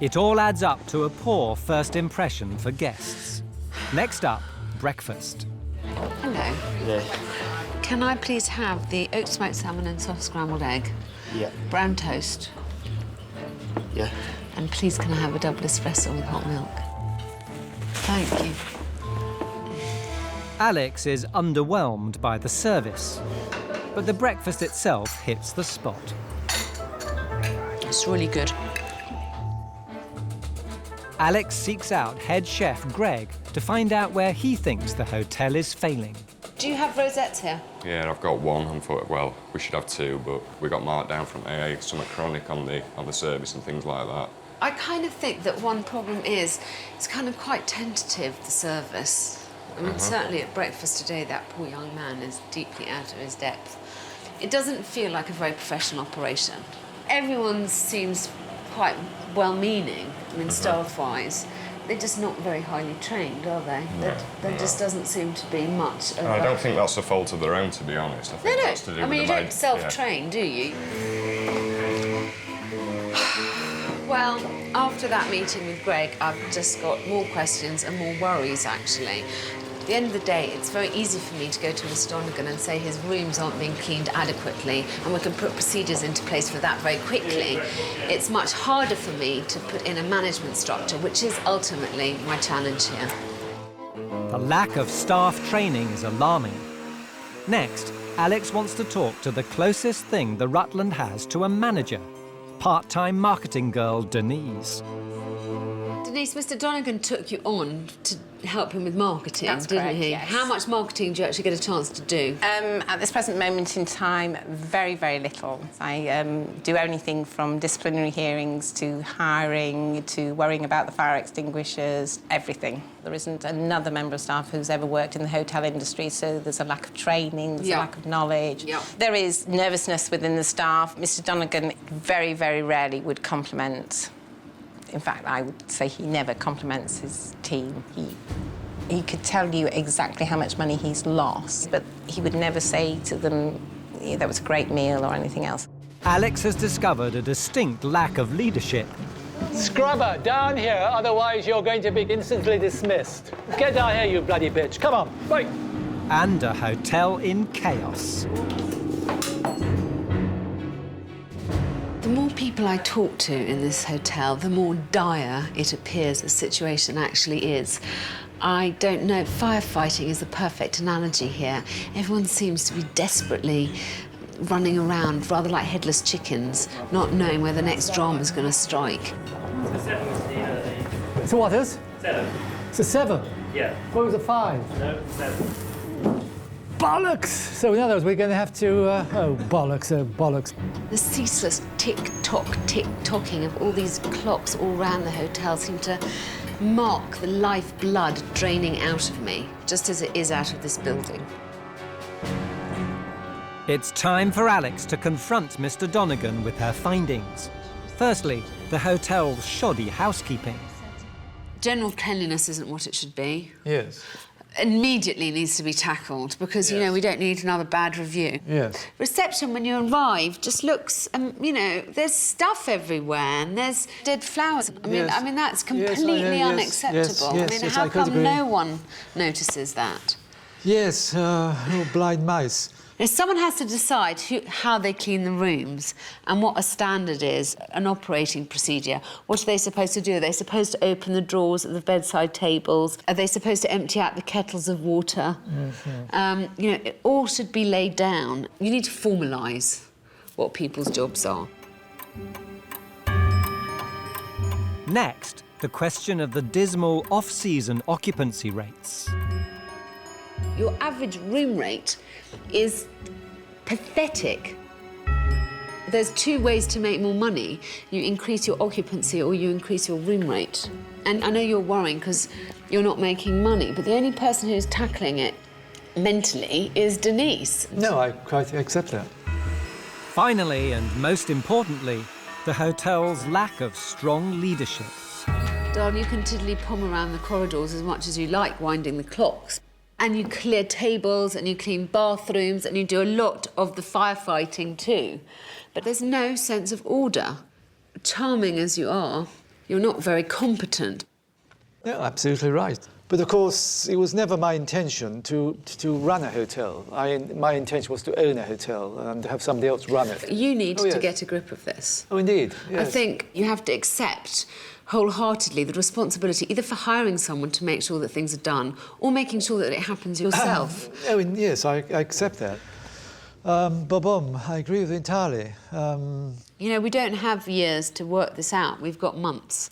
It all adds up to a poor first impression for guests. Next up, breakfast. Hello. Yeah. Can I please have the oat smoked salmon and soft scrambled egg? Yeah. Brown toast. Yeah. And please can I have a double espresso with hot milk? Thank you. Alex is underwhelmed by the service, but the breakfast itself hits the spot. It's really good. Alex seeks out head chef Greg to find out where he thinks the hotel is failing. Do you have rosettes here? Yeah, I've got one. Well, we should have two, but we got marked down from AA, something chronic on the service and things like that. I kind of think that one problem is it's kind of quite tentative, the service. I mean, certainly at breakfast today, that poor young man is deeply out of his depth. It doesn't feel like a very professional operation. Everyone seems quite well-meaning, I mean, staff-wise. They're just not very highly trained, are they? There just doesn't seem to be much of I don't think that's a fault of their own, to be honest. I think that's to do I mean, with you don't self-train, do you? Well, after that meeting with Greg, I've just got more questions and more worries, actually. At the end of the day, it's very easy for me to go to Mr. Donegan and say his rooms aren't being cleaned adequately, and we can put procedures into place for that very quickly. It's much harder for me to put in a management structure, which is ultimately my challenge here. The lack of staff training is alarming. Next, Alex wants to talk to the closest thing the Rutland has to a manager, part-time marketing girl Denise. Denise, Mr. Donegan took you on to help him with marketing, That's didn't correct, he? yes. How much marketing do you actually get a chance to do? At this present moment in time, very, very little. I do anything from disciplinary hearings to hiring to worrying about the fire extinguishers, everything. There isn't another member of staff who's ever worked in the hotel industry, so there's a lack of training, there's a lack of knowledge. There is nervousness within the staff. Mr. Donegan very, very rarely would compliment. In fact, I would say he never compliments his team. He could tell you exactly how much money he's lost, but he would never say to them, yeah, that was a great meal or anything else. Alex has discovered a distinct lack of leadership. Scrubber, down here, otherwise you're going to be instantly dismissed. Get down here, you bloody bitch. Come on, right. And a hotel in chaos. The more people I talk to in this hotel, the more dire it appears the situation actually is. I don't know, firefighting is the perfect analogy here. Everyone seems to be desperately running around, rather like headless chickens, not knowing where the next drama's going to strike. So what is? 7. It's a 7? Yeah. What was a 5? No, 7. Bollocks! So in other words, we're going to have to... oh, bollocks. The ceaseless tick-tocking of all these clocks all round the hotel seem to mark the lifeblood draining out of me, just as it is out of this building. It's time for Alex to confront Mr. Donegan with her findings. Firstly, the hotel's shoddy housekeeping. General cleanliness isn't what it should be. Yes. Immediately needs to be tackled because, you know, we don't need another bad review. Yes. Reception, when you arrive, just looks, you know, there's stuff everywhere and there's dead flowers. I mean, that's completely unacceptable. I mean, how come no one notices that? Yes, blind mice. If someone has to decide how they clean the rooms and what a standard is, an operating procedure, what are they supposed to do? Are they supposed to open the drawers at the bedside tables? Are they supposed to empty out the kettles of water? You know, it all should be laid down. You need to formalise what people's jobs are. Next, the question of the dismal off-season occupancy rates. Your average room rate is pathetic. There's 2 ways to make more money. You increase your occupancy or you increase your room rate. And I know you're worrying because you're not making money, but the only person who's tackling it mentally is Denise. No, I quite accept that. Finally, and most importantly, the hotel's lack of strong leadership. Darling, you can tiddly-pom around the corridors as much as you like, winding the clocks. And you clear tables and you clean bathrooms and you do a lot of the firefighting too. But there's no sense of order. Charming as you are, You're not very competent. Yeah, absolutely right. But of course, it was never my intention to run a hotel. My intention was to own a hotel and have somebody else run it. You need to yes. get a grip of this. Oh, indeed. Yes. I think you have to accept wholeheartedly the responsibility either for hiring someone to make sure that things are done or making sure that it happens yourself. Oh, yes, I accept that. Bob, I agree with you entirely. You know, we don't have years to work this out. We've got months.